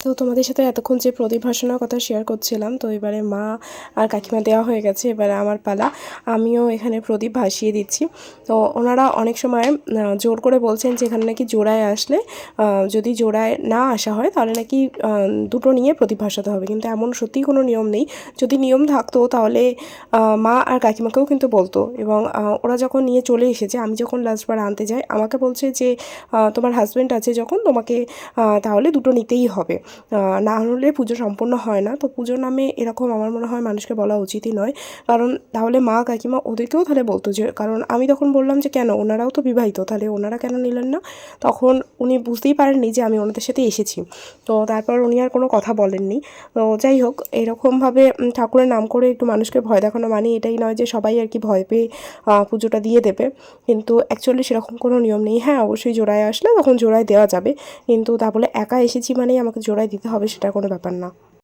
তো তোমাদের সাথে এতক্ষণ যে প্রদীপ ভাসানোর কথা শেয়ার করছিলাম, তো এবারে মা আর কাকিমা দেওয়া হয়ে গেছে, এবারে আমার পালা। আমিও এখানে প্রদীপ ভাসিয়ে দিচ্ছি। তো ওনারা অনেক সময় জোর করে বলছেন যে এখানে নাকি জোড়ায় আসলে যদি জোড়ায় না আসা হয় তাহলে নাকি দুটো নিয়ে প্রদীপ ভাসাতে হবে, কিন্তু এমন সত্যিই কোনো নিয়ম নেই। যদি নিয়ম থাকতো তাহলে মা আর কাকিমাকেও কিন্তু বলতো, এবং ওরা যখন নিয়ে চলে এসেছে, আমি যখন লাস্টবার আনতে যাই আমাকে বলছে যে তোমার হাজব্যান্ড আছে যখন, তোমাকে তাহলে দুটো নিতেই হবে, না হলে পুজো সম্পূর্ণ হয় না। তো পুজোর নামে এরকম আমার মনে হয় মানুষকে বলা উচিতই নয়, কারণ তাহলে মা কাকিমা ওদেরকেও তাহলে বলতো যে, কারণ আমি তখন বললাম যে কেন, ওনারাও তো বিবাহিত, তাহলে ওনারা কেন নিলেন না। তখন উনি বুঝতেই পারেননি যে আমি ওনাদের সাথে এসেছি। তো তারপর উনি আর কোনো কথা বলেননি। তো যাই হোক, এরকমভাবে ঠাকুরের নাম করে একটু মানুষকে ভয় দেখানো মানে এটাই নয় যে সবাই আর কি ভয় পেয়ে পুজোটা দিয়ে দেবে, কিন্তু অ্যাকচুয়ালি সেরকম কোনো নিয়ম নেই। হ্যাঁ, অবশ্যই জোড়ায় আসলে তখন জোড়ায় দেওয়া যাবে, কিন্তু তা বলে একা এসেছি মানেই আমাকে জোড়ায় দিতে হবে সেটা কোনো ব্যাপার না।